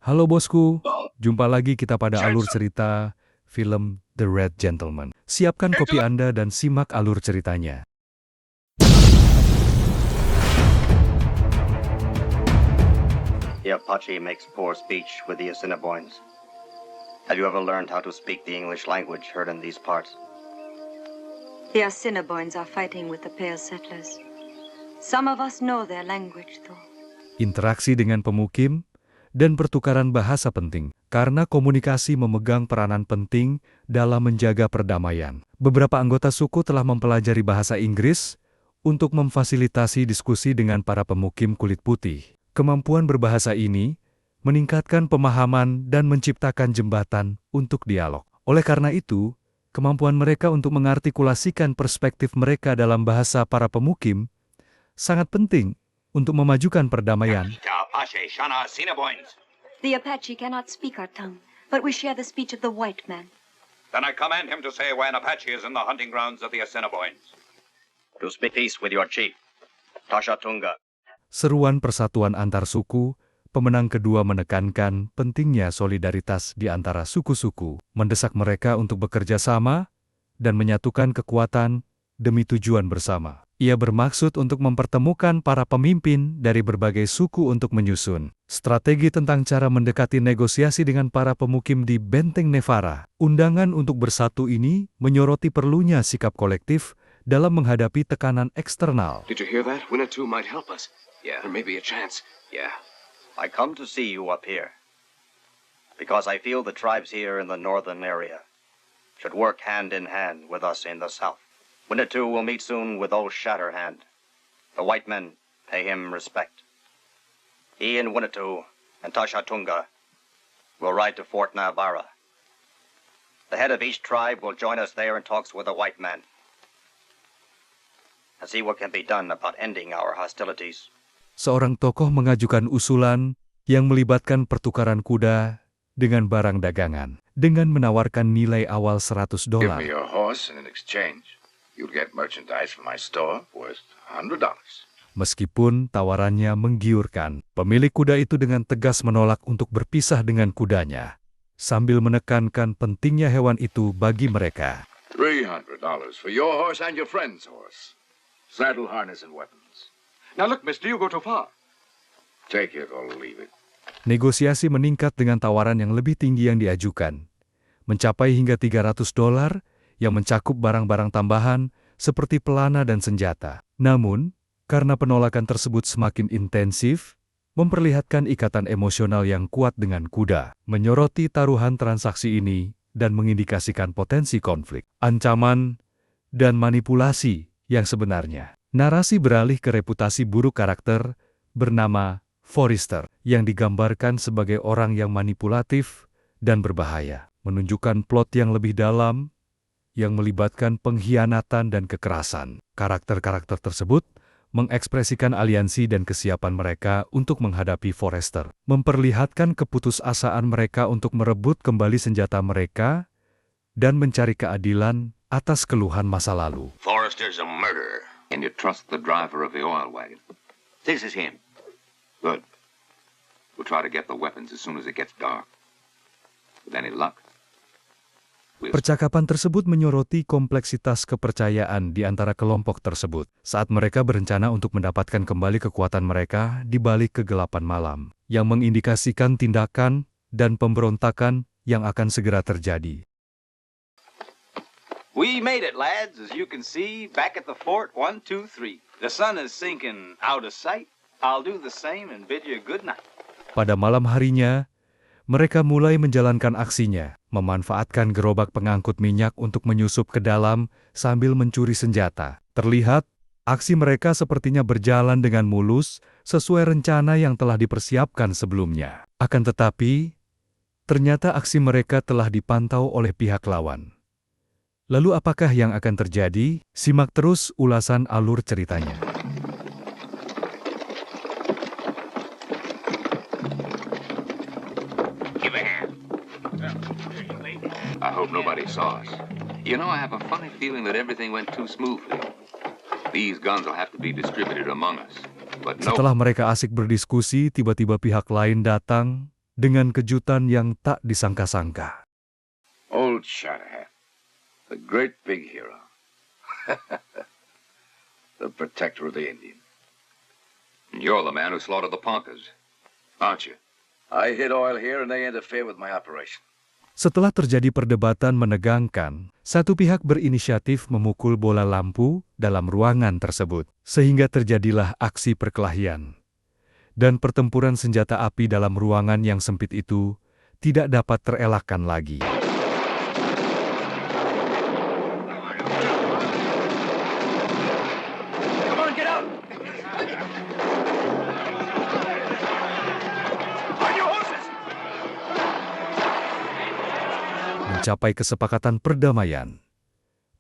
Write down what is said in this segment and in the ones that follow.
Halo bosku, jumpa lagi kita pada alur cerita film The Red Gentleman. Siapkan kopi Anda dan simak alur ceritanya. The Apache makes poor speech with the Assiniboines. Have you ever learned how to speak the English language heard in these parts? The Assiniboines are fighting with the Pale Settlers. Some of us know their language, though. Interaksi dengan pemukim dan pertukaran bahasa penting, karena komunikasi memegang peranan penting dalam menjaga perdamaian. Beberapa anggota suku telah mempelajari bahasa Inggris untuk memfasilitasi diskusi dengan para pemukim kulit putih. Kemampuan berbahasa ini meningkatkan pemahaman dan menciptakan jembatan untuk dialog. Oleh karena itu, kemampuan mereka untuk mengartikulasikan perspektif mereka dalam bahasa para pemukim sangat penting untuk memajukan perdamaian. The Apache cannot speak our tongue, but we share the speech of the white man. Then I command him to say when Apache is in the hunting grounds of the Assiniboines. To speak peace with your chief, Tashatunga. Seruan persatuan antar suku, pemenang kedua menekankan pentingnya solidaritas di antara suku-suku, mendesak mereka untuk bekerja sama dan menyatukan kekuatan demi tujuan bersama. Ia bermaksud untuk mempertemukan para pemimpin dari berbagai suku untuk menyusun strategi tentang cara mendekati negosiasi dengan para pemukim di Benteng Nevarra. Undangan untuk bersatu ini menyoroti perlunya sikap kolektif dalam menghadapi tekanan eksternal. Did you hear that? Winnetou might help us. Yeah, there may be a chance. Yeah. I come to see you up here because I feel the tribes here in the northern area should work hand in hand with us in the south. Winnetou will meet soon with old Shatterhand. The white men pay him respect. He and Winnetou and Tashatunga will ride to Fort Navarra. The head of each tribe will join us there in talks with the white men and see what can be done about ending our hostilities. Seorang tokoh mengajukan usulan yang melibatkan pertukaran kuda dengan barang dagangan, dengan menawarkan nilai awal $100. Give me your horse and in exchange, you'll get merchandise from my store worth $100. Meskipun tawarannya menggiurkan, pemilik kuda itu dengan tegas menolak untuk berpisah dengan kudanya, sambil menekankan pentingnya hewan itu bagi mereka. $300 for your horse and your friend's horse. Saddle, harness, and weapons. Now look, mister, you go too far. Take it or leave it. Negosiasi meningkat dengan tawaran yang lebih tinggi yang diajukan, mencapai hingga $300 yang mencakup barang-barang tambahan seperti pelana dan senjata. Namun, karena penolakan tersebut semakin intensif, memperlihatkan ikatan emosional yang kuat dengan kuda, menyoroti taruhan transaksi ini dan mengindikasikan potensi konflik, ancaman, dan manipulasi yang sebenarnya. Narasi beralih ke reputasi buruk karakter bernama Forrester, yang digambarkan sebagai orang yang manipulatif dan berbahaya, menunjukkan plot yang lebih dalam yang melibatkan pengkhianatan dan kekerasan. Karakter-karakter tersebut mengekspresikan aliansi dan kesiapan mereka untuk menghadapi Forrester, memperlihatkan keputusasaan mereka untuk merebut kembali senjata mereka dan mencari keadilan atas keluhan masa lalu. Forrester's a murderer. And you trust the driver of the oil wagon? This is him. Good. We'll try to get the weapons as soon as it gets dark. With any luck, Percakapan tersebut menyoroti kompleksitas kepercayaan di antara kelompok tersebut saat mereka berencana untuk mendapatkan kembali kekuatan mereka di balik kegelapan malam, yang mengindikasikan tindakan dan pemberontakan yang akan segera terjadi. We made it, lads, as you can see, back at the fort, 1, 2, 3. The sun is sinking out of sight. I'll do the same and bid you good night. Pada malam harinya, mereka mulai menjalankan aksinya, memanfaatkan gerobak pengangkut minyak untuk menyusup ke dalam sambil mencuri senjata. Terlihat, aksi mereka sepertinya berjalan dengan mulus sesuai rencana yang telah dipersiapkan sebelumnya. Akan tetapi, ternyata aksi mereka telah dipantau oleh pihak lawan. Lalu apakah yang akan terjadi? Simak terus ulasan alur ceritanya. give a hand. I hope nobody saw us. You know, I have a funny feeling that everything went too smoothly. These guns will have to be distributed among us. But no. Setelah mereka asik berdiskusi, tiba-tiba pihak lain datang dengan kejutan yang tak disangka-sangka. Old Shatterhand, the great big hero. The protector of the Indian. You're the man who slaughtered the Ponkers, aren't you? I hid oil here and they interfere with my operation. Setelah terjadi perdebatan menegangkan, satu pihak berinisiatif memukul bola lampu dalam ruangan tersebut, sehingga terjadilah aksi perkelahian. Dan pertempuran senjata api dalam ruangan yang sempit itu tidak dapat terelakkan lagi. Mencapai kesepakatan perdamaian.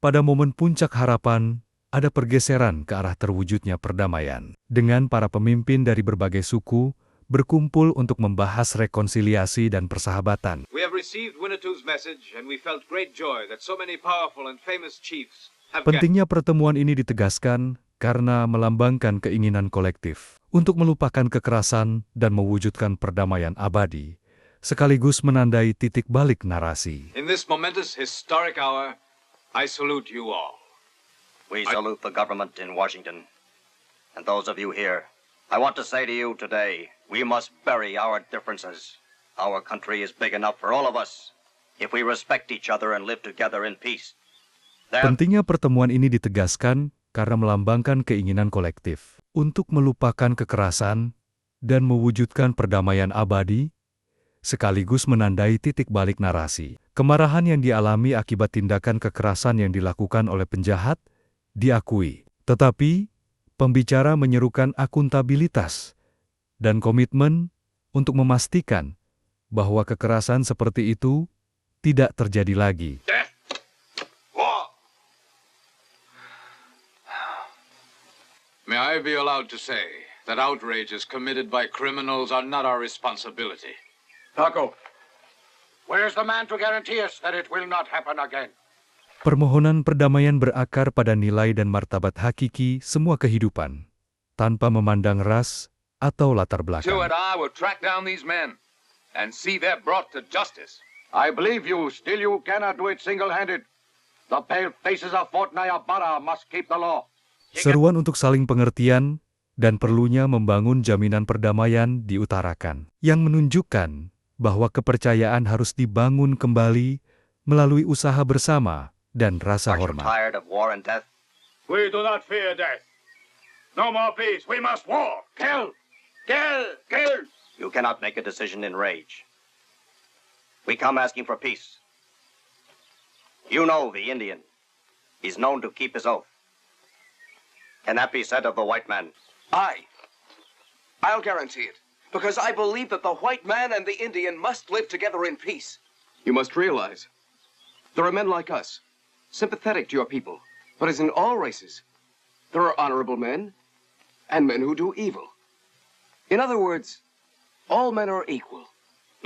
Pada momen puncak harapan, ada pergeseran ke arah terwujudnya perdamaian. Dengan para pemimpin dari berbagai suku berkumpul untuk membahas rekonsiliasi dan persahabatan. We have received Winnetou's message and we felt great joy that so many powerful and famous chiefs have Pentingnya pertemuan ini ditegaskan karena melambangkan keinginan kolektif untuk melupakan kekerasan dan mewujudkan perdamaian abadi, sekaligus menandai titik balik narasi. In this momentous historic hour, I salute you all. We salute the government in Washington. And those of you here, I want to say to you today, we must bury our differences. Our country is big enough for all of us if we respect each other and live together in peace. Pentingnya pertemuan ini ditegaskan karena melambangkan keinginan kolektif untuk melupakan kekerasan dan mewujudkan perdamaian abadi, sekaligus menandai titik balik narasi. Kemarahan yang dialami akibat tindakan kekerasan yang dilakukan oleh penjahat diakui, tetapi pembicara menyerukan akuntabilitas dan komitmen untuk memastikan bahwa kekerasan seperti itu tidak terjadi lagi. Death! War! May I be allowed to say that outrages committed by criminals are not our responsibility. Taco, where's the man to guarantee us that it will not happen again? Permohonan perdamaian berakar pada nilai dan martabat hakiki semua kehidupan, tanpa memandang ras atau latar belakang. Sue and I will track down these men and see they're brought to justice. I believe you, still you cannot do it single-handed. The pale faces of Fort Nayabara must keep the law. Seruan untuk saling pengertian dan perlunya membangun jaminan perdamaian diutarakan, yang menunjukkan bahwa kepercayaan harus dibangun kembali melalui usaha bersama dan rasa Are you hormat. tired of war and death? We do not fear death. No more peace. We must war. Kill! Kill! Kill! You cannot make a decision in rage. We come asking for peace. You know the Indian. He's known to keep his oath. Can that be said of the white man? I'll guarantee it, because I believe that the white man and the Indian must live together in peace. You must realize, there are men like us, sympathetic to your people, but as in all races, there are honorable men and men who do evil. In other words, all men are equal.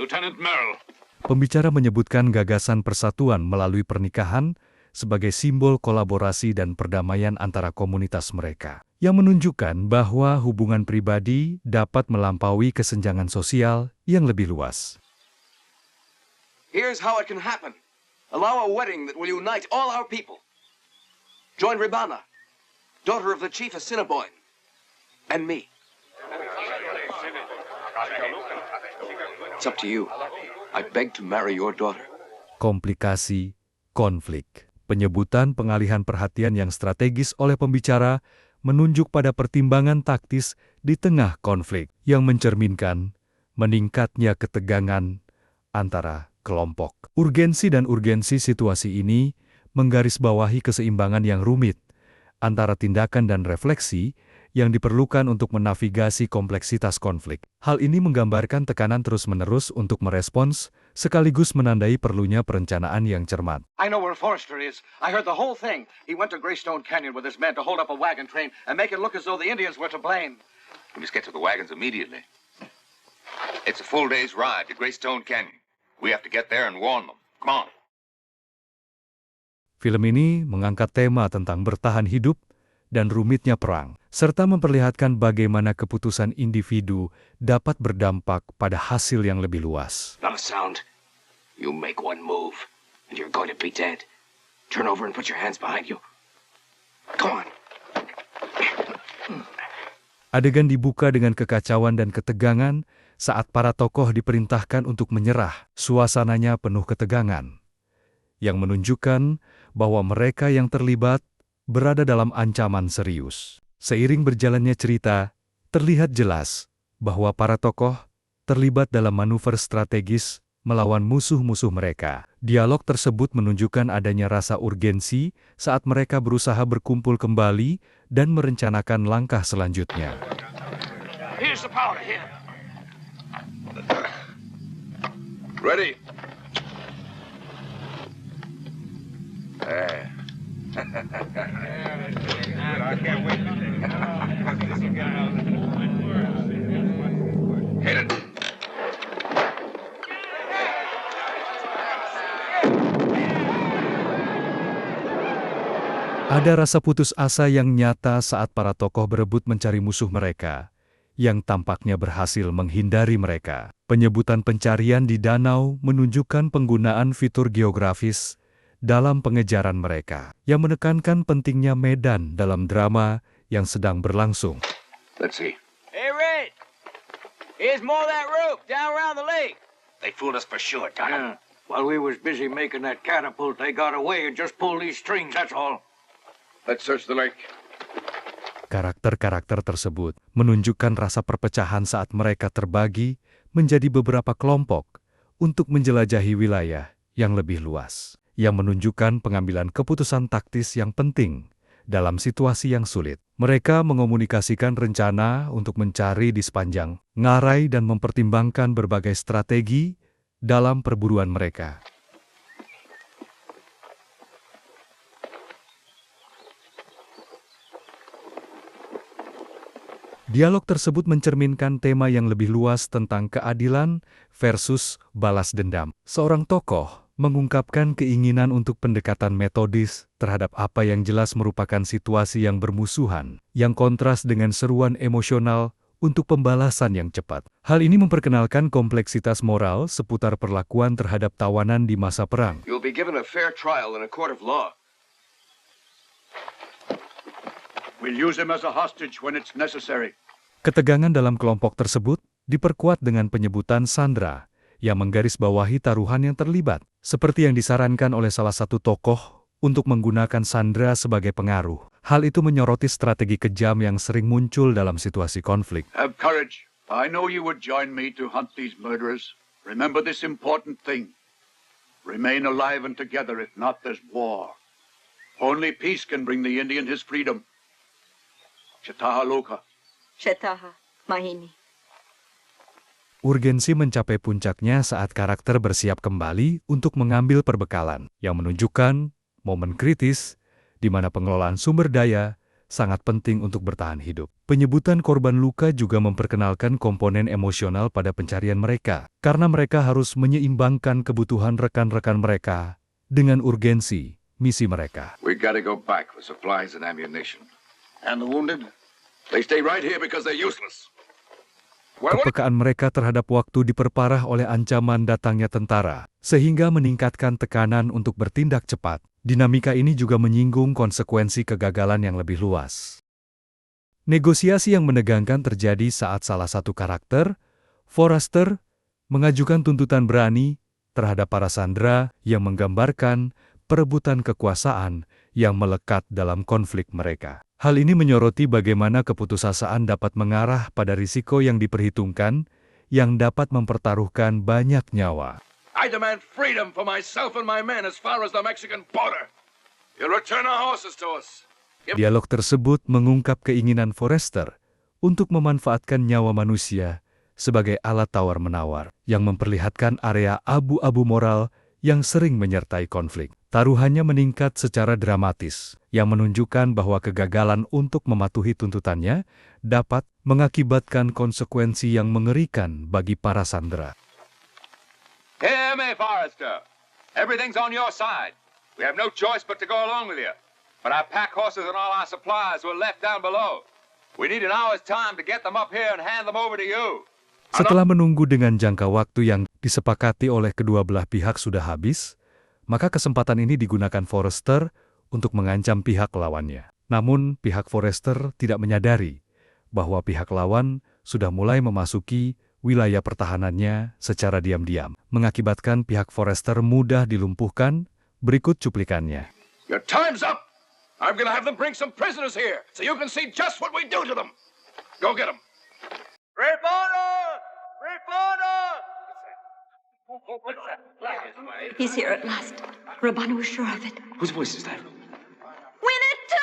Lieutenant Merrill. Pembicara menyebutkan gagasan persatuan melalui pernikahan sebagai simbol kolaborasi dan perdamaian antara komunitas mereka, yang menunjukkan bahwa hubungan pribadi dapat melampaui kesenjangan sosial yang lebih luas. Here's how it can happen. Allow a wedding that will unite all our people. Join Ribana, daughter of the chief Assiniboine, and me. It's up to you. I beg to marry your daughter. Komplikasi, konflik. Penyebutan pengalihan perhatian yang strategis oleh pembicara menunjuk pada pertimbangan taktis di tengah konflik yang mencerminkan meningkatnya ketegangan antara kelompok. Urgensi dan urgensi situasi ini menggarisbawahi keseimbangan yang rumit antara tindakan dan refleksi yang diperlukan untuk menavigasi kompleksitas konflik. Hal ini menggambarkan tekanan terus-menerus untuk merespons, sekaligus menandai perlunya perencanaan yang cermat. I know where Forrester is. I heard the whole thing. He went to Greystone Canyon with his men to hold up a wagon train and make it look as though the Indians were to blame. We must get to the wagons immediately. It's a full day's ride to Greystone Canyon. We have to get there and warn them. Come on. Film ini mengangkat tema tentang bertahan hidup dan rumitnya perang, serta memperlihatkan bagaimana keputusan individu dapat berdampak pada hasil yang lebih luas. Not a sound. You make one move, and you're going to be dead. Turn over and put your hands behind you. Come on. Adegan dibuka dengan kekacauan dan ketegangan saat para tokoh diperintahkan untuk menyerah. Suasananya penuh ketegangan, yang menunjukkan bahwa mereka yang terlibat berada dalam ancaman serius. Seiring berjalannya cerita, terlihat jelas bahwa para tokoh terlibat dalam manuver strategis melawan musuh-musuh mereka. Dialog tersebut menunjukkan adanya rasa urgensi saat mereka berusaha berkumpul kembali dan merencanakan langkah selanjutnya. Here's the powder, here. Ready. Hit it. Ada rasa putus asa yang nyata saat para tokoh berebut mencari musuh mereka, yang tampaknya berhasil menghindari mereka. Penyebutan pencarian di danau menunjukkan penggunaan fitur geografis dalam pengejaran mereka, yang menekankan pentingnya medan dalam drama yang sedang berlangsung. Let's see. Hey, Red! Here's more of that rope down around the lake. They fooled us for sure, Doc. Yeah. While we was busy making that catapult, they got away and just pulled these strings, that's all. Let's search the lake. Karakter-karakter tersebut menunjukkan rasa perpecahan saat mereka terbagi menjadi beberapa kelompok untuk menjelajahi wilayah yang lebih luas, yang menunjukkan pengambilan keputusan taktis yang penting dalam situasi yang sulit. Mereka mengomunikasikan rencana untuk mencari di sepanjang ngarai dan mempertimbangkan berbagai strategi dalam perburuan mereka. Dialog tersebut mencerminkan tema yang lebih luas tentang keadilan versus balas dendam. Seorang tokoh mengungkapkan keinginan untuk pendekatan metodis terhadap apa yang jelas merupakan situasi yang bermusuhan, yang kontras dengan seruan emosional untuk pembalasan yang cepat. Hal ini memperkenalkan kompleksitas moral seputar perlakuan terhadap tawanan di masa perang. You'll be given a fair trial in a court of law. We'll use him as a hostage when it's necessary. Ketegangan dalam kelompok tersebut diperkuat dengan penyebutan Sandra yang menggarisbawahi taruhan yang terlibat, seperti yang disarankan oleh salah satu tokoh untuk menggunakan Sandra sebagai pengaruh. Hal itu menyoroti strategi kejam yang sering muncul dalam situasi konflik. Have courage. I know you would join me to hunt these murderers. Remember this important thing. Remain alive and together, if not, there's war. Only peace can bring the Indian his freedom. Chataha Loka. Shetaha, Mahini. Urgensi mencapai puncaknya saat karakter bersiap kembali untuk mengambil perbekalan, yang menunjukkan momen kritis di mana pengelolaan sumber daya sangat penting untuk bertahan hidup. Penyebutan korban luka juga memperkenalkan komponen emosional pada pencarian mereka, karena mereka harus menyeimbangkan kebutuhan rekan-rekan mereka dengan urgensi misi mereka. We gotta go back with supplies and ammunition. And the wounded? They stay right here because they're useless. Kepekaan mereka terhadap waktu diperparah oleh ancaman datangnya tentara, sehingga meningkatkan tekanan untuk bertindak cepat. Dinamika ini juga menyinggung konsekuensi kegagalan yang lebih luas. Negosiasi yang menegangkan terjadi saat salah satu karakter, Forrester, mengajukan tuntutan berani terhadap para sandera yang menggambarkan perebutan kekuasaan yang melekat dalam konflik mereka. Hal ini menyoroti bagaimana keputusasaan dapat mengarah pada risiko yang diperhitungkan, yang dapat mempertaruhkan banyak nyawa. I demand freedom for myself and my men as far as the Mexican border. You'll return our horses to us. Dialog tersebut mengungkap keinginan Forrester untuk memanfaatkan nyawa manusia sebagai alat tawar-menawar, yang memperlihatkan area abu-abu moral yang sering menyertai konflik. Taruhannya meningkat secara dramatis, yang menunjukkan bahwa kegagalan untuk mematuhi tuntutannya dapat mengakibatkan konsekuensi yang mengerikan bagi para sandera. Hear me, Forrester. Everything's on your side. We have no choice but to go along with you. But our pack horses and all our supplies were left down below. We need an hour's time to get them up here and hand them over to you. Setelah menunggu dengan jangka waktu yang disepakati oleh kedua belah pihak sudah habis, maka kesempatan ini digunakan Forrester untuk mengancam pihak lawannya. Namun, pihak Forrester tidak menyadari bahwa pihak lawan sudah mulai memasuki wilayah pertahanannya secara diam-diam, mengakibatkan pihak Forrester mudah dilumpuhkan. Berikut cuplikannya. Your time's up. I'm gonna have them bring some prisoners here, so you can see just what we do to them. Go get them. Reporter! Reporter! He's here at last. Rabbanu was sure of it. Whose voice is that? Winnetou!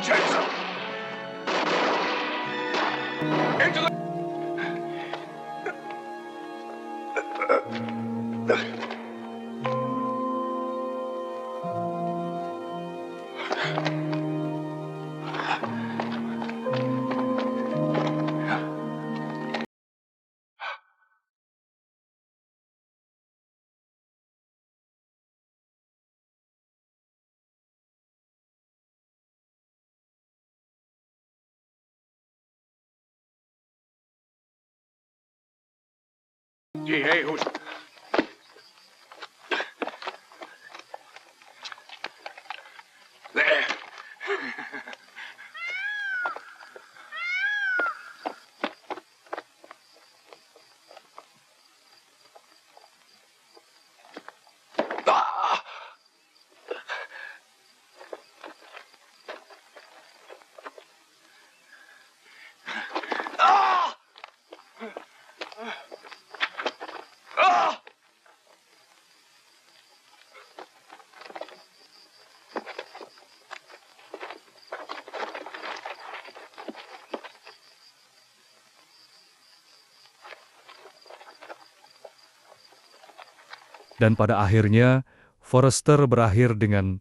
Chainsaw! Into the... Gee, hey, who's... There. Ah! Ah! Ah! Dan pada akhirnya, Forrester berakhir dengan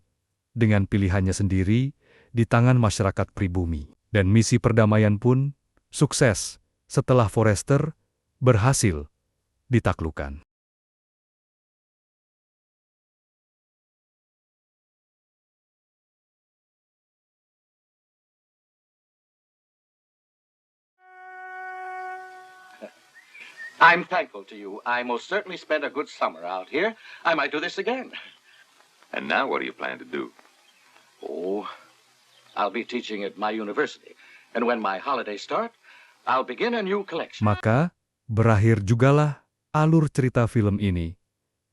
pilihannya sendiri di tangan masyarakat pribumi. Dan misi perdamaian pun sukses setelah Forrester berhasil ditaklukkan. I'm thankful to you. I most certainly spent a good summer out here. I might do this again. And now what do you plan to do? Oh, I'll be teaching at my university. And when my holidays start, I'll begin a new collection. Maka, berakhir jugalah alur cerita film ini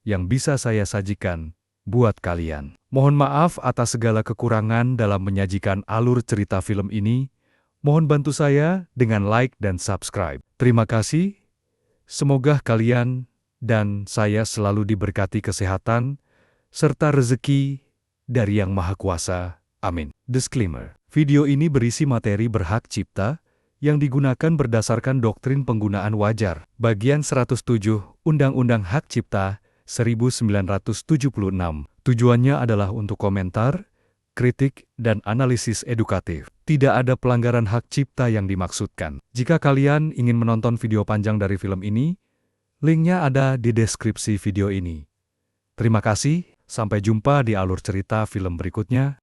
yang bisa saya sajikan buat kalian. Mohon maaf atas segala kekurangan dalam menyajikan alur cerita film ini. Mohon bantu saya dengan like dan subscribe. Terima kasih. Semoga kalian dan saya selalu diberkati kesehatan serta rezeki dari Yang Maha Kuasa. Amin. Disclaimer. Video ini berisi materi berhak cipta yang digunakan berdasarkan doktrin penggunaan wajar. Bagian 107 Undang-Undang Hak Cipta 1976. Tujuannya adalah untuk komentar, kritik, dan analisis edukatif. Tidak ada pelanggaran hak cipta yang dimaksudkan. Jika kalian ingin menonton video panjang dari film ini, linknya ada di deskripsi video ini. Terima kasih, sampai jumpa di alur cerita film berikutnya.